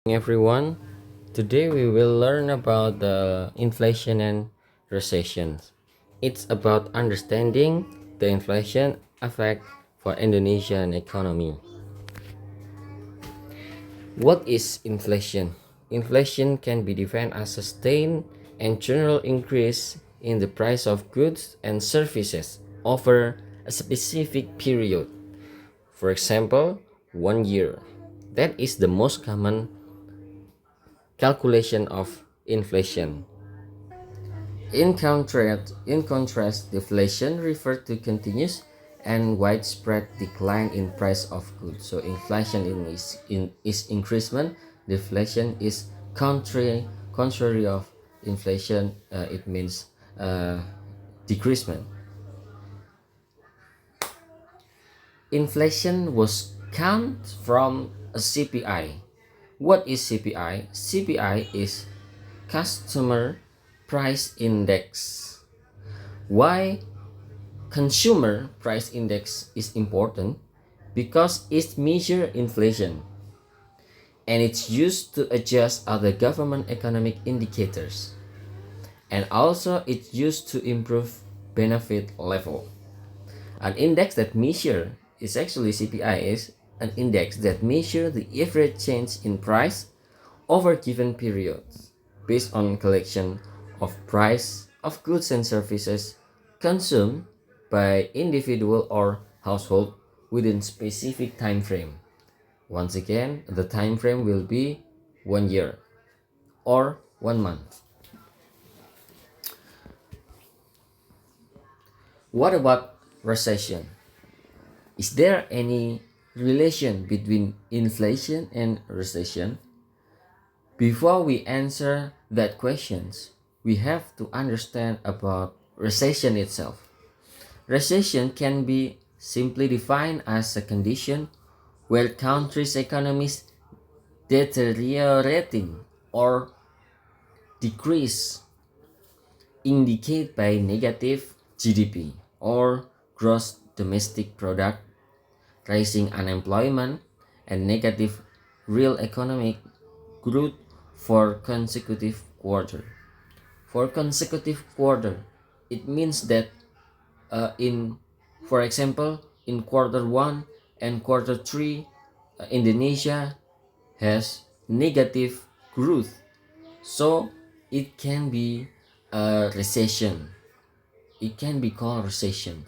Everyone. Today we will learn about the inflation and recession. It's about understanding the inflation effect for Indonesian economy. What is inflation? Inflation can be defined as sustained and general increase in the price of goods and services over a specific period. For example, 1 year. That is the most common calculation of inflation. In contrast, deflation refers to continuous and widespread decline in price of goods. So inflation is increasement, deflation is contrary of inflation. It means decreasement. Inflation was count from a CPI. What is CPI? CPI is Customer Price Index. Why Consumer Price Index is important? Because it measures inflation and it's used to adjust other government economic indicators, and also it's used to improve benefit level. An index that measure is actually CPI is an index that measure the average change in price over given periods based on collection of price of goods and services consumed by individual or household within specific time frame. Once again, the time frame will be 1 year or 1 month. What about recession? Is there any relation between inflation and recession? Before we answer that questions, we have to understand about recession itself. Recession can be simply defined as a condition where countries' economies deteriorating or decrease indicate by negative GDP or gross domestic product, rising unemployment, and negative real economic growth for consecutive quarter. For consecutive quarter, it means that in, for example, in quarter 1 and quarter 3, Indonesia has negative growth, so it can be a recession. It can be called recession,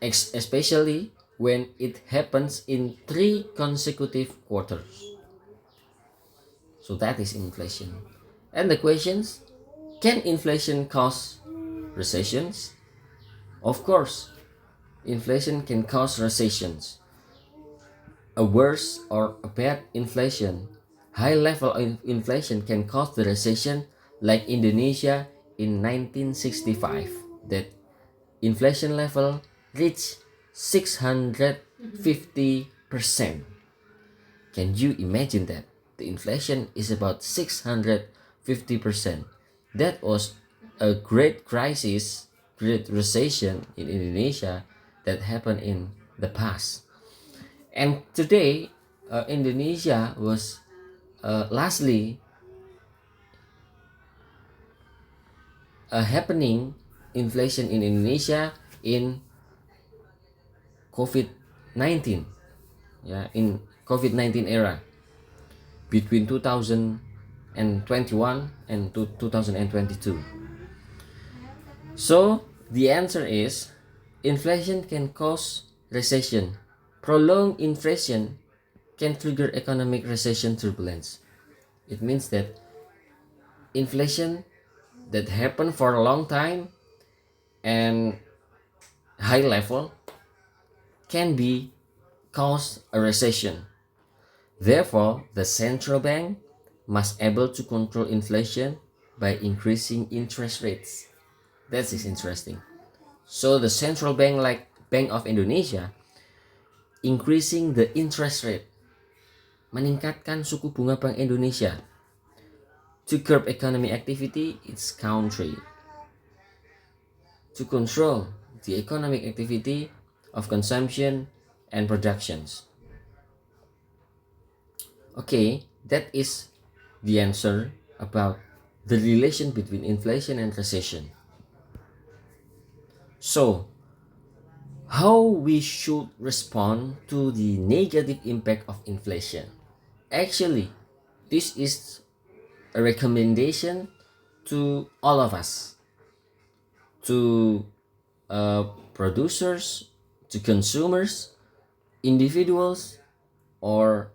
especially when it happens in 3 consecutive quarters. So that is inflation. And the questions, can inflation cause recessions? Of course, inflation can cause recessions. A worse or a bad inflation, high level of inflation can cause the recession like Indonesia in 1965, that inflation level reached 650%. Can you imagine that? The inflation is about 650%. That was a great crisis, great recession in Indonesia that happened in the past. And today, Indonesia was lastly happening inflation in Indonesia in COVID-19, yeah, in COVID-19 era between 2021 and 2022. So the answer is inflation can cause recession. Prolonged inflation can trigger economic recession turbulence. It means that inflation that happened for a long time and high level can be cause a recession. Therefore, the central bank must able to control inflation by increasing interest rates. That is interesting. So the central bank, like Bank of Indonesia, increasing the interest rate, meningkatkan suku bunga Bank Indonesia to curb economic activity its country, to control the economic activity of consumption and productions. Okay, That is the answer about the relation between inflation and recession. So, how we should respond to the negative impact of inflation? Actually, this is a recommendation to all of us, to producers, to consumers, individuals, or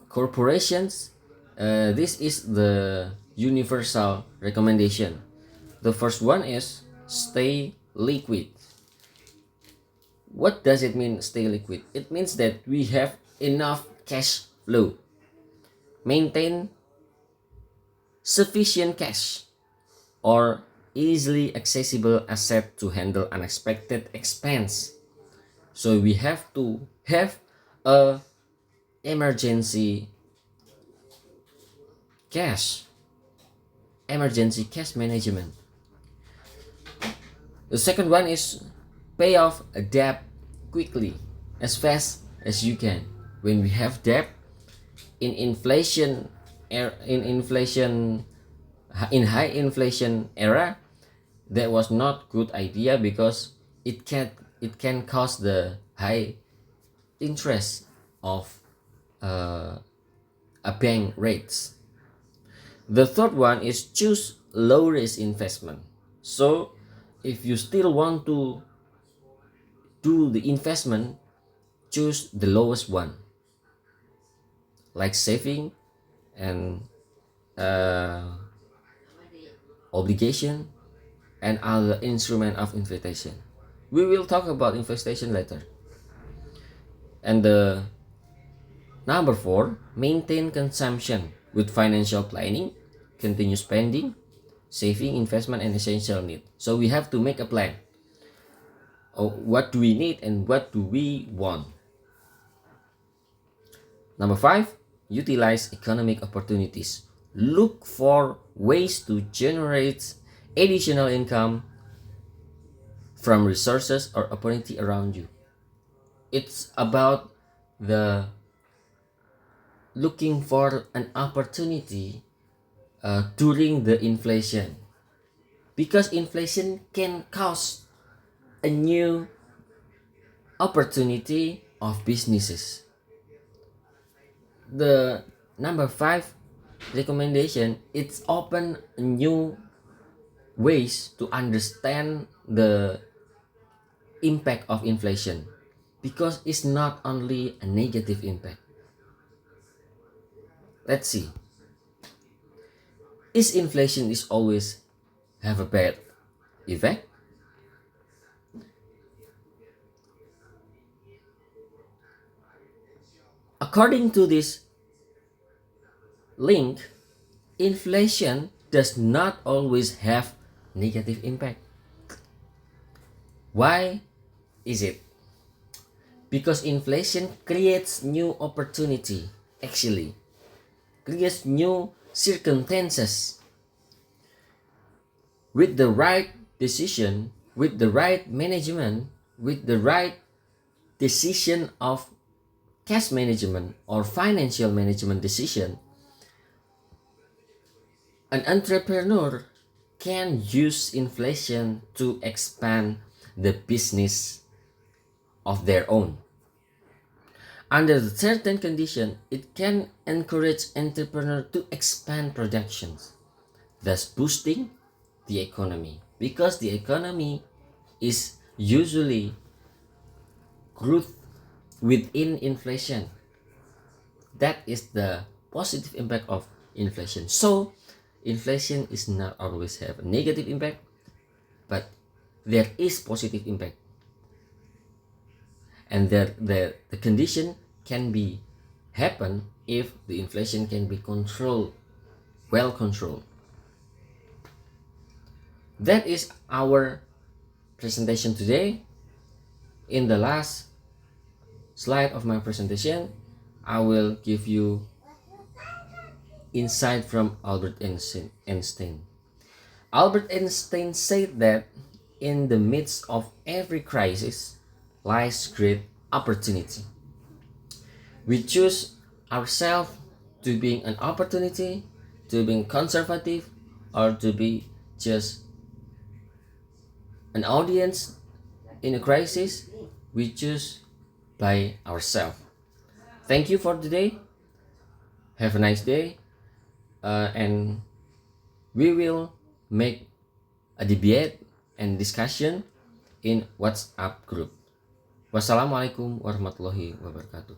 corporations. This is the universal recommendation. The first one is stay liquid. What does it mean, stay liquid? It means that we have enough cash flow. Maintain sufficient cash or easily accessible asset to handle unexpected expense. So we have to have a emergency cash, emergency cash management. The second one is pay off a debt quickly, as fast as you can. When we have debt in inflation, in high inflation era, that was not good idea because it can cause the high interest of a bank rates. The third one is choose low risk investment. So if you still want to do the investment, choose the lowest one, like saving and uh, obligation and other instrument of investation. We will talk about investation later. And the number four, maintain consumption with financial planning, continue spending, saving, investment, and essential need. So we have to make a plan. What do we need and what do we want? Number five, utilize economic opportunities. Look for ways to generate additional income from resources or opportunity around you. It's about the looking for an opportunity during the inflation, because inflation can cause a new opportunity of businesses. The number five recommendation, it's open new ways to understand the impact of inflation, because it's not only a negative impact. Let's see. Is inflation is always have a bad effect? According to this link, inflation does not always have negative impact. Why is it? Because inflation creates new opportunity, actually creates new circumstances. With the right decision, with the right management, with the right decision of cash management or financial management decision, an entrepreneur can use inflation to expand the business of their own. Under certain condition, it can encourage entrepreneur to expand productions, thus boosting the economy. Because the economy is usually growth within inflation. That is the positive impact of inflation. So inflation is not always have a negative impact, but there is positive impact. And the condition can be happen if the inflation can be controlled, well controlled. That is our presentation today. In the last slide of my presentation, I will give you insight from Albert Einstein. Albert Einstein said that in the midst of every crisis lies great opportunity. We choose ourselves to being an opportunity, to being conservative, or to be just an audience in a crisis, we choose by ourselves. Thank you for today. Have a nice day, and we will make a debate and discussion in WhatsApp group. Wassalamualaikum warahmatullahi wabarakatuh.